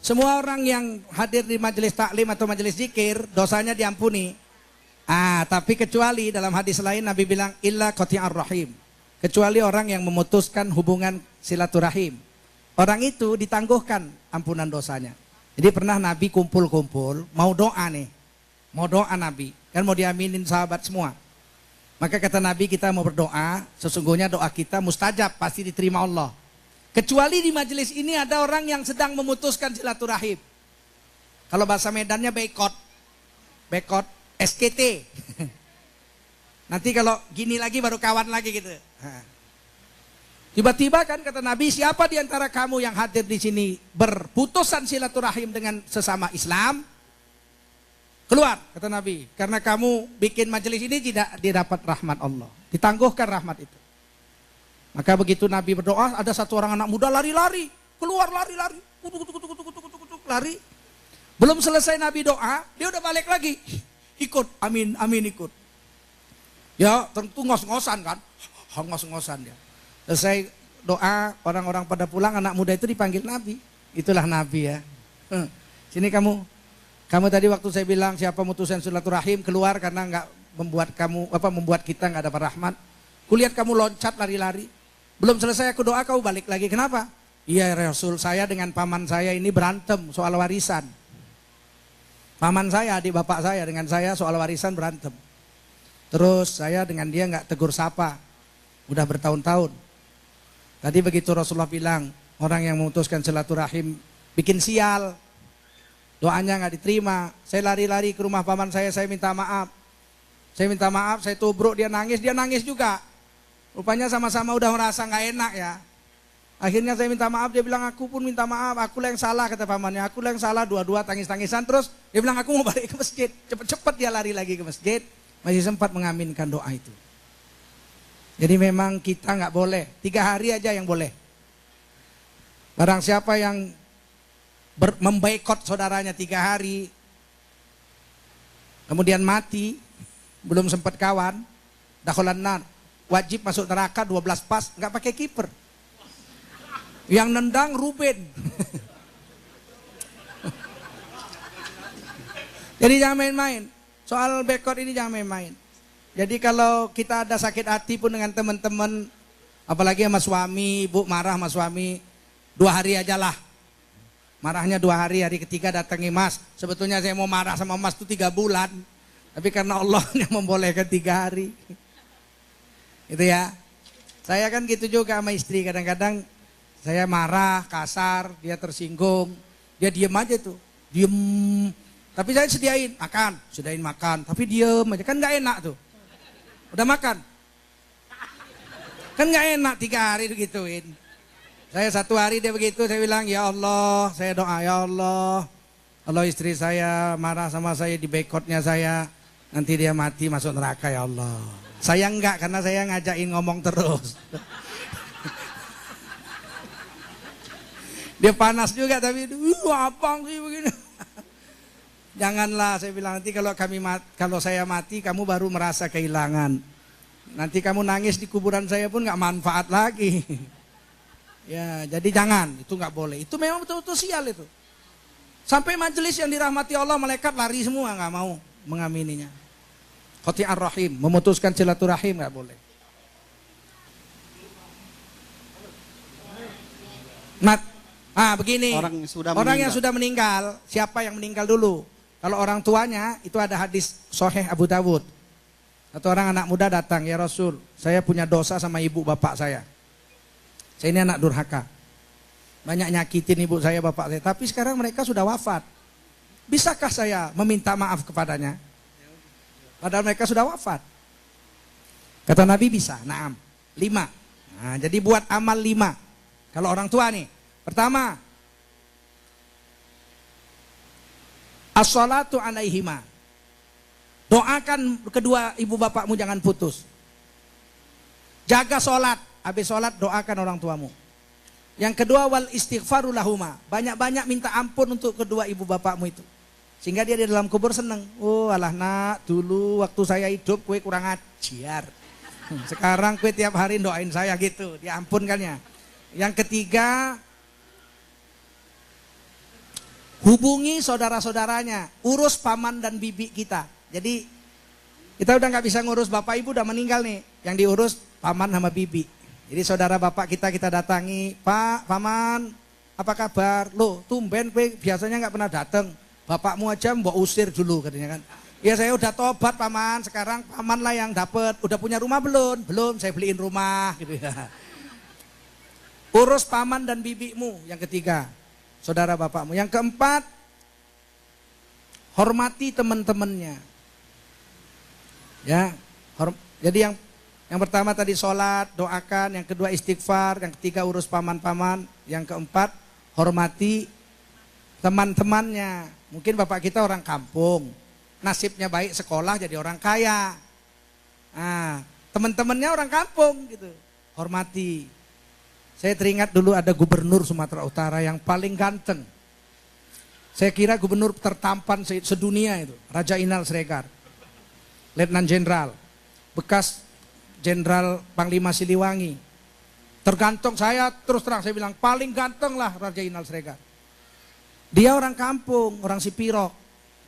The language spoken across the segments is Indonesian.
Semua orang yang hadir di majelis taklim atau majelis zikir, dosanya diampuni. Tapi kecuali dalam hadis lain Nabi bilang illa qati'ar rahim. Kecuali orang yang memutuskan hubungan silaturahim. Orang itu ditangguhkan ampunan dosanya. Jadi pernah Nabi kumpul-kumpul, mau doa nih. Mau doa Nabi, kan mau diaminin sahabat semua. Maka kata Nabi, kita mau berdoa, sesungguhnya doa kita mustajab, pasti diterima Allah. Kecuali di majelis ini ada orang yang sedang memutuskan silaturahim. Kalau bahasa Medannya boikot. Boikot SKT. Nanti kalau gini lagi baru kawan lagi gitu. Tiba-tiba kan kata Nabi, siapa di antara kamu yang hadir di sini berputusan silaturahim dengan sesama Islam? Keluar, kata Nabi. Karena kamu bikin majelis ini tidak didapat rahmat Allah. Ditangguhkan rahmat itu. Maka begitu Nabi berdoa, ada satu orang anak muda lari-lari. Keluar lari-lari. Lari. Belum selesai Nabi doa, dia udah balik lagi. Ikut, amin, amin ikut. Ya tentu ngos-ngosan kan. Ngos-ngosan dia. Selesai doa, orang-orang pada pulang, anak muda itu dipanggil Nabi. Itulah Nabi ya. Sini kamu. Kamu tadi waktu saya bilang siapa mutusin silaturahim keluar karena nggak membuat kita nggak dapat rahmat. Kulihat kamu loncat lari-lari. Belum selesai aku doa kau balik lagi. Kenapa? Iya Rasul, saya dengan paman saya ini berantem soal warisan. Paman saya, adik bapak saya dengan saya soal warisan berantem. Terus saya dengan dia nggak tegur sapa. Udah bertahun-tahun. Tadi begitu Rasulullah bilang, orang yang memutuskan silaturahim bikin sial. Doanya nggak diterima. Saya lari-lari ke rumah paman saya minta maaf. Saya minta maaf, saya tubruk, dia nangis juga. Rupanya sama-sama udah merasa nggak enak ya. Akhirnya saya minta maaf, dia bilang aku pun minta maaf, aku lah yang salah kata pamannya, aku lah yang salah, dua-dua tangis-tangisan. Terus dia bilang aku mau balik ke masjid, cepet-cepet dia lari lagi ke masjid, masih sempat mengaminkan doa itu. Jadi memang kita nggak boleh, 3 hari aja yang boleh. Barang siapa yang memboikot saudaranya 3 hari, kemudian mati, belum sempat kawan, dakholan nar, wajib masuk neraka 12 pas, nggak pakai kiper. Yang nendang Ruben. Jadi jangan main-main. Soal boikot ini jangan main-main. Jadi kalau kita ada sakit hati pun dengan teman-teman, apalagi sama suami, ibu marah sama suami, 2 hari aja lah. Marahnya 2 hari, hari ketiga datangi Mas. Sebetulnya saya mau marah sama Mas itu 3 bulan. Tapi karena Allah yang membolehkan 3 hari. Itu ya. Saya kan gitu juga sama istri, kadang-kadang saya marah, kasar, dia tersinggung, dia diem aja tuh, diem. Tapi saya sediain makan, tapi diem aja, kan nggak enak tuh. Udah makan, kan nggak enak 3 hari digituin. Saya 1 hari dia begitu, saya bilang ya Allah, saya doa ya Allah, kalau istri saya marah sama saya, di boikotnya saya, nanti dia mati masuk neraka ya Allah. Saya enggak, karena saya ngajakin ngomong terus. Dia panas juga tapi apa sih begini. Janganlah, saya bilang, nanti kalau saya mati kamu baru merasa kehilangan. Nanti kamu nangis di kuburan saya pun nggak manfaat lagi. Ya, jadi jangan, itu nggak boleh. Itu memang betul-betul sial itu. Sampai majelis yang dirahmati Allah, malaikat lari semua nggak mau mengamininya. Qati'ar rahim, memutuskan silaturahim nggak boleh. Begini, orang yang sudah meninggal, siapa yang meninggal dulu? Kalau orang tuanya, itu ada hadis Sahih Abu Dawud. Atau orang anak muda datang, ya Rasul, saya punya dosa sama ibu bapak saya. Saya ini anak durhaka. Banyak nyakitin ibu saya, bapak saya. Tapi sekarang mereka sudah wafat. Bisakah saya meminta maaf kepadanya? Padahal mereka sudah wafat. Kata Nabi bisa, naam. 5. Nah, jadi buat amal 5. Kalau orang tua nih. Pertama, as-salatu alaihima. Doakan kedua ibu bapakmu jangan putus. Jaga sholat, habis sholat doakan orang tuamu. Yang kedua, wal istighfaru lahuma. Banyak-banyak minta ampun untuk kedua ibu bapakmu itu. Sehingga dia di dalam kubur senang. Oh alah nak, dulu waktu saya hidup kue kurang ajar. Sekarang kue tiap hari doain saya gitu, diampunkannya. Yang ketiga, hubungi saudara-saudaranya, urus paman dan bibi kita. Jadi kita udah nggak bisa ngurus, bapak ibu udah meninggal nih, yang diurus paman sama bibi. Jadi saudara bapak kita datangi, Pak, paman, apa kabar? Loh, tumben biasanya nggak pernah datang. Bapakmu aja mau usir dulu katanya kan. Ya saya udah tobat paman, sekarang paman lah yang dapat. Udah punya rumah belum? Belum, saya beliin rumah gitu ya. Urus paman dan bibimu. Yang ketiga, saudara bapakmu. Yang keempat, hormati teman-temannya. Ya, jadi yang pertama tadi sholat, doakan. Yang kedua istighfar. Yang ketiga urus paman-paman. Yang keempat, hormati teman-temannya. Mungkin bapak kita orang kampung, nasibnya baik sekolah jadi orang kaya. Nah, teman-temannya orang kampung gitu. Hormati. Saya teringat dulu ada gubernur Sumatera Utara yang paling ganteng. Saya kira gubernur tertampan sedunia itu, Raja Inal Siregar. Letnan Jenderal, bekas Jenderal Panglima Siliwangi. Tergantung saya, terus terang saya bilang paling ganteng lah Raja Inal Siregar. Dia orang kampung, orang Sipirok,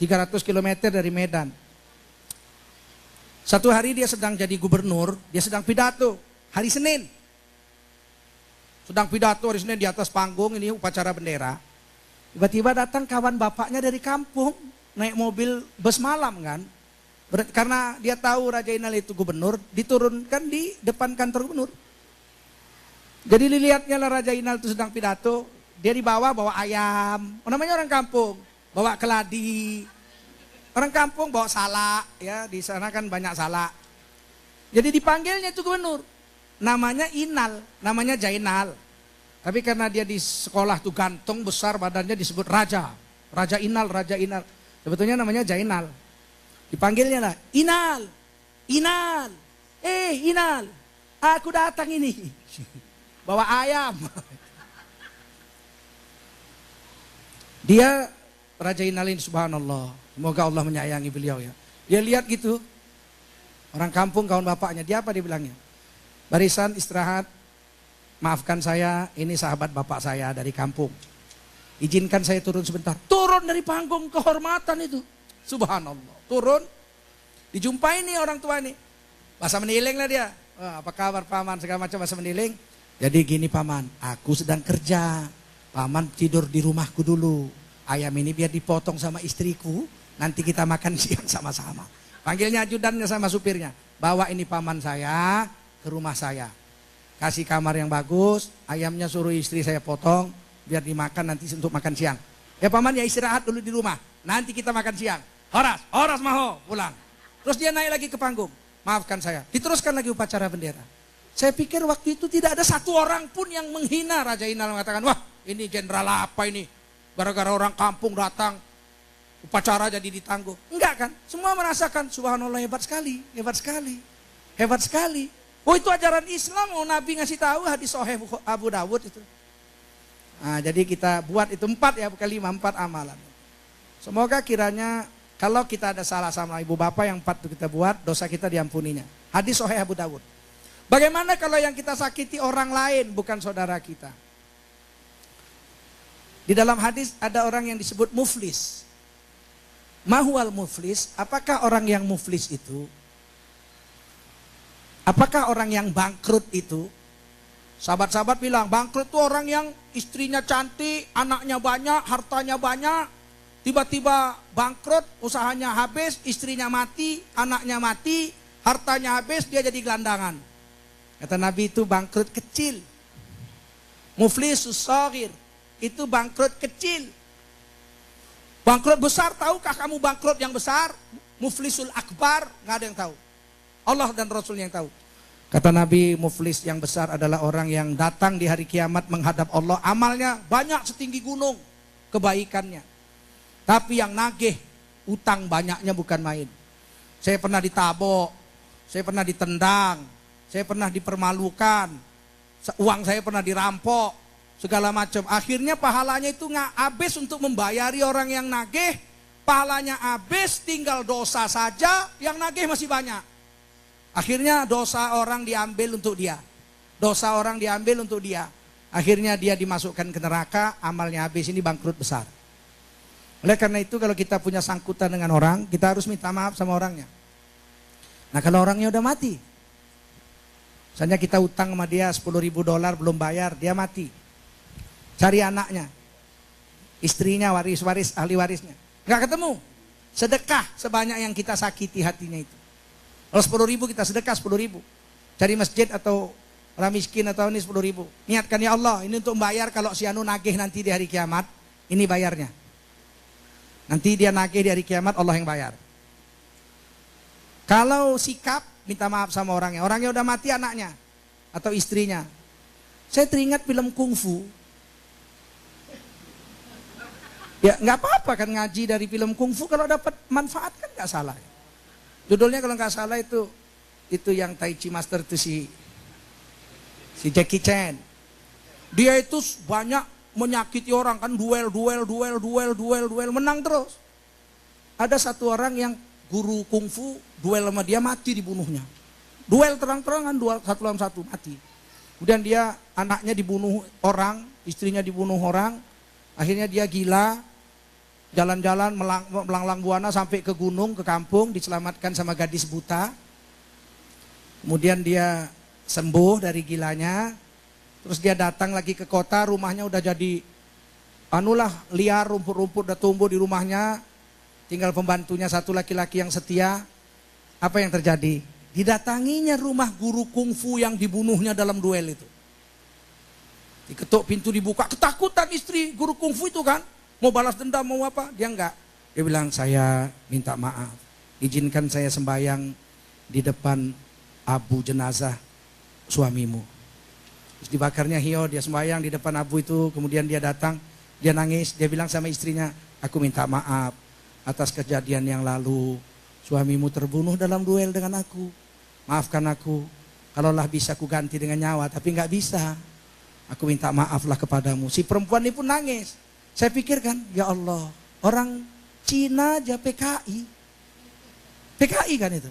300 km dari Medan. Satu hari dia sedang jadi gubernur, dia sedang pidato, hari Senin. Sedang pidato hari Senin di atas panggung, ini upacara bendera. Tiba-tiba datang kawan bapaknya dari kampung, naik mobil bus malam kan. Karena dia tahu Raja Inal itu gubernur, diturunkan di depan kantor gubernur. Jadi dilihatnya lah Raja Inal itu sedang pidato, dia dibawa ayam, namanya orang kampung, bawa keladi. Orang kampung bawa salak, ya di sana kan banyak salak. Jadi dipanggilnya itu gubernur, namanya Inal, namanya Jainal. Tapi karena dia di sekolah tuh ganteng besar badannya disebut Raja, Raja Inal, Raja Inal. Sebetulnya namanya Jainal. Dipanggilnya lah, Inal, Inal, Inal, aku datang ini, bawa ayam. Dia Raja Inal ini subhanallah, semoga Allah menyayangi beliau ya. Dia lihat gitu, orang kampung kawan bapaknya, dia apa dia bilangnya? Barisan istirahat, maafkan saya, ini sahabat bapak saya dari kampung. Izinkan saya turun sebentar. Turun dari panggung, kehormatan itu. Subhanallah, turun, dijumpai nih orang tua nih. Bahasa meniling lah dia. Apa kabar paman, segala macam bahasa meniling. Jadi gini paman, aku sedang kerja. Paman tidur di rumahku dulu. Ayam ini biar dipotong sama istriku, nanti kita makan siang sama-sama. Panggilnya ajudannya sama supirnya. Bawa ini paman saya ke rumah saya. Kasih kamar yang bagus, ayamnya suruh istri saya potong, biar dimakan nanti untuk makan siang. Ya paman ya istirahat dulu di rumah, nanti kita makan siang. Horas maho, pulang. Terus dia naik lagi ke panggung. Maafkan saya, diteruskan lagi upacara bendera. Saya pikir waktu itu tidak ada satu orang pun yang menghina Raja Inal, mengatakan, wah ini jenderal apa ini? Gara-gara orang kampung datang, upacara jadi ditangguh. Enggak kan? Semua merasakan, subhanallah hebat sekali, hebat sekali, hebat sekali. Oh itu ajaran Islam, oh Nabi ngasih tahu hadis Sahih Abu Dawud itu. Nah, jadi kita buat itu 4 ya, bukan 5, 4 amalan. Semoga kiranya kalau kita ada salah sama ibu bapak yang 4 itu kita buat, dosa kita diampuninya. Hadis Sahih Abu Dawud. Bagaimana kalau yang kita sakiti orang lain bukan saudara kita? Di dalam hadis ada orang yang disebut muflis. Mahual muflis, apakah orang yang muflis itu? Apakah orang yang bangkrut itu? Sahabat-sahabat bilang bangkrut itu orang yang istrinya cantik, anaknya banyak, hartanya banyak. Tiba-tiba bangkrut, usahanya habis, istrinya mati, anaknya mati, hartanya habis, dia jadi gelandangan. Kata Nabi itu bangkrut kecil. Muflisus shaghir, itu bangkrut kecil. Bangkrut besar, tahukah kamu bangkrut yang besar? Muflisul akbar, nggak ada yang tahu. Allah dan Rasul yang tahu. Kata Nabi, muflis yang besar adalah orang yang datang di hari kiamat menghadap Allah. Amalnya banyak setinggi gunung, kebaikannya. Tapi yang nagih, utang banyaknya bukan main. Saya pernah ditabok, saya pernah ditendang, saya pernah dipermalukan, uang saya pernah dirampok, segala macam. Akhirnya pahalanya itu nggak habis untuk membayari orang yang nagih. Pahalanya habis, tinggal dosa saja, yang nagih masih banyak. Akhirnya dosa orang diambil untuk dia. Dosa orang diambil untuk dia. Akhirnya dia dimasukkan ke neraka, amalnya habis, ini bangkrut besar. Oleh karena itu kalau kita punya sangkutan dengan orang, kita harus minta maaf sama orangnya. Nah kalau orangnya udah mati, misalnya kita utang sama dia $10.000 belum bayar, dia mati. Cari anaknya, istrinya, waris-waris, ahli warisnya. Nggak ketemu. Sedekah sebanyak yang kita sakiti hatinya itu. Kalau 10.000 kita sedekah 10.000. Cari masjid atau orang miskin atau ini 10.000. Niatkan, ya Allah ini untuk membayar kalau si Anu nagih nanti di hari kiamat. Ini bayarnya. Nanti dia nagih di hari kiamat, Allah yang bayar. Kalau sikap, minta maaf sama orangnya. Orangnya udah mati anaknya atau istrinya. Saya teringat film kungfu. Ya nggak apa-apa kan ngaji dari film kungfu, kalau dapat manfaat kan nggak salah. Judulnya kalau nggak salah itu yang Tai Chi Master itu si Jackie Chan. Dia itu banyak menyakiti orang kan, duel, menang terus. Ada satu orang yang guru kungfu, duel sama dia mati dibunuhnya. Duel terang-terangan, satu lawan satu, mati. Kemudian dia, anaknya dibunuh orang, istrinya dibunuh orang. Akhirnya dia gila, jalan-jalan melanglang buana sampai ke gunung, ke kampung, diselamatkan sama gadis buta. Kemudian dia sembuh dari gilanya. Terus dia datang lagi ke kota, rumahnya udah jadi anulah liar, rumput-rumput udah tumbuh di rumahnya. Tinggal pembantunya satu laki-laki yang setia. Apa yang terjadi? Didatanginya rumah guru kungfu yang dibunuhnya dalam duel itu. Diketuk pintu, dibuka, ketakutan istri guru kungfu itu kan. Mau balas dendam, mau apa? Dia enggak. Dia bilang, saya minta maaf. Izinkan saya sembahyang di depan abu jenazah suamimu. Terus dibakarnya hiyo, dia sembahyang di depan abu itu. Kemudian dia datang, dia nangis. Dia bilang sama istrinya, aku minta maaf atas kejadian yang lalu. Suamimu terbunuh dalam duel dengan aku. Maafkan aku. Kalaulah bisa aku ganti dengan nyawa, tapi nggak bisa. Aku minta maaflah kepadamu. Si perempuan ini pun nangis. Saya pikirkan, ya Allah, orang Cina aja PKI. PKI kan itu.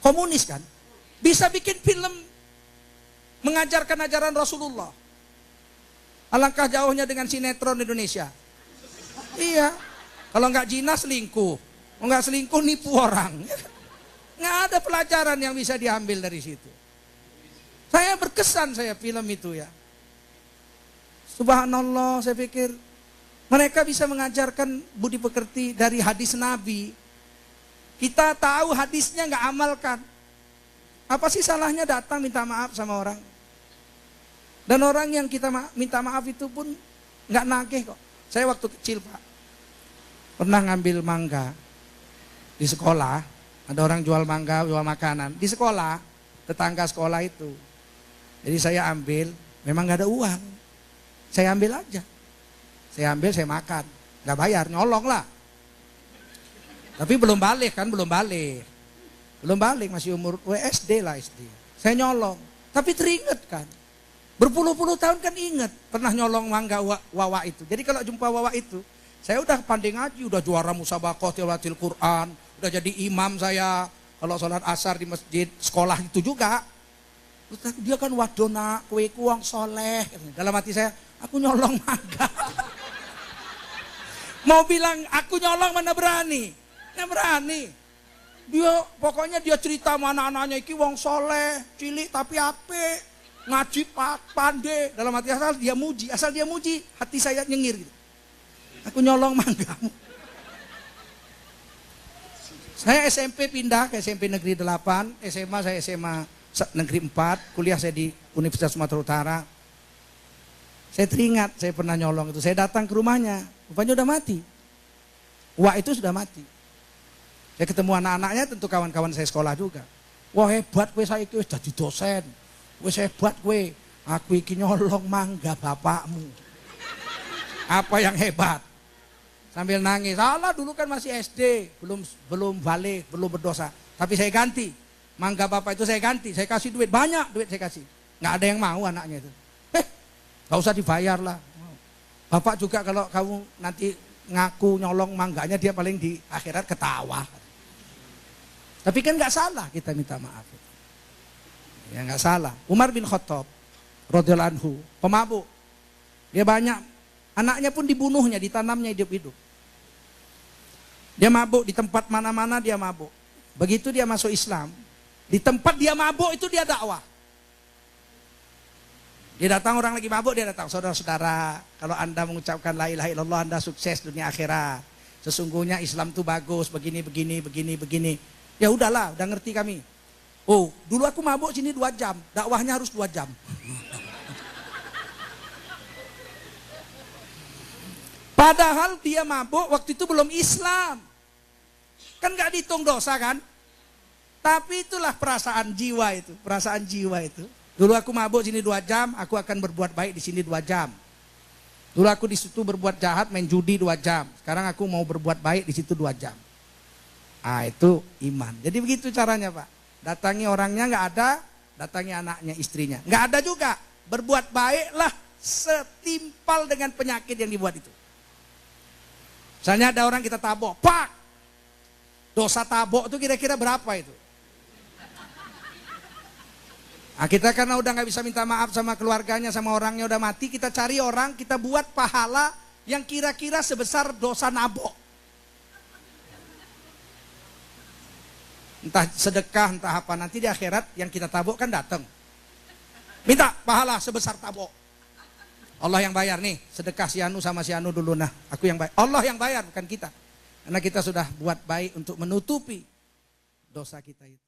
Komunis kan. Bisa bikin film mengajarkan ajaran Rasulullah. Alangkah jauhnya dengan sinetron Indonesia. Iya. Kalau nggak zina selingkuh. Kalau nggak selingkuh nipu orang. Nggak ada pelajaran yang bisa diambil dari situ. Saya berkesan film itu ya. Subhanallah, saya pikir mereka bisa mengajarkan budi pekerti dari hadis Nabi. Kita tahu hadisnya nggak amalkan. Apa sih salahnya datang minta maaf sama orang? Dan orang yang kita minta maaf itu pun nggak nagih kok. Saya waktu kecil Pak, pernah ngambil mangga di sekolah. Ada orang jual mangga, jual makanan. Di sekolah, tetangga sekolah itu. Jadi saya ambil, memang nggak ada uang. Saya ambil aja. Saya ambil, saya makan. Nggak bayar, nyolong lah. Tapi belum balik kan, belum balik. Belum balik, masih umur SD lah SD. Saya nyolong, tapi teringat kan. Berpuluh-puluh tahun kan ingat. Pernah nyolong mangga Wawa itu. Jadi kalau jumpa Wawa itu, saya udah pandai ngaji, udah juara musabaqah tilawatil Quran. Udah jadi imam saya. Kalau sholat asar di masjid sekolah itu juga. Dia kan wadona, kue kuang soleh. Dalam hati saya, aku nyolong mangga. Mau bilang aku nyolong mana berani. Nggak berani. Pokoknya dia cerita sama anak-anaknya, iki wong soleh, cilik tapi ape, ngaji pandai. Dalam hati asal dia muji, hati saya nyengir gitu. Aku nyolong manggamu. Saya SMP pindah ke SMP Negeri 8, SMA saya SMA Negeri 4, kuliah saya di Universitas Sumatera Utara. Saya teringat, saya pernah nyolong itu. Saya datang ke rumahnya, rupanya udah mati. Wah itu sudah mati. Saya ketemu anak-anaknya, tentu kawan-kawan saya sekolah juga. Wah hebat kowe saiki wis dadi dosen. Wis hebat kowe. Aku iki nyolong mangga bapakmu. Apa yang hebat? Sambil nangis. Salah, dulu kan masih SD, belum balik, belum berdosa. Tapi saya ganti. Mangga bapak itu saya ganti, saya kasih duit, banyak duit saya kasih. Nggak ada yang mau anaknya itu. Nggak usah dibayar lah. Bapak juga kalau kamu nanti ngaku nyolong mangganya, dia paling di akhirat ketawa. Tapi kan nggak salah kita minta maaf. Ya nggak salah. Umar bin Khattab radhiyallahu anhu, pemabuk. Dia banyak, anaknya pun dibunuhnya, ditanamnya hidup-hidup. Dia mabuk di tempat mana-mana, dia mabuk. Begitu dia masuk Islam, di tempat dia mabuk itu dia dakwah. Dia datang, orang lagi mabuk, dia datang. Saudara-saudara, kalau Anda mengucapkan la ilaha illallah, Anda sukses dunia akhirat. Sesungguhnya Islam itu bagus, begini, begini, begini, begini. Ya udahlah, udah ngerti kami. Oh, dulu aku mabuk sini 2 jam, dakwahnya harus 2 jam. Padahal dia mabuk waktu itu belum Islam. Kan gak dihitung dosa kan? Tapi itulah perasaan jiwa itu, perasaan jiwa itu. Dulu aku mabuk sini 2 jam, aku akan berbuat baik di sini 2 jam. Dulu aku di situ berbuat jahat, main judi 2 jam. Sekarang aku mau berbuat baik di situ 2 jam. Ah, itu iman. Jadi begitu caranya, Pak. Datangi orangnya nggak ada, datangi anaknya, istrinya. Nggak ada juga. Berbuat baiklah setimpal dengan penyakit yang dibuat itu. Misalnya ada orang kita tabok, pak. Dosa tabok itu kira-kira berapa itu? Nah, kita karena udah nggak bisa minta maaf sama keluarganya, sama orangnya udah mati, kita cari orang, kita buat pahala yang kira-kira sebesar dosa nabok. Entah sedekah, entah apa, nanti di akhirat yang kita tabok kan datang. Minta pahala sebesar tabok. Allah yang bayar nih, sedekah si Anu sama si Anu dulu, nah aku yang bayar. Allah yang bayar, bukan kita. Karena kita sudah buat baik untuk menutupi dosa kita itu.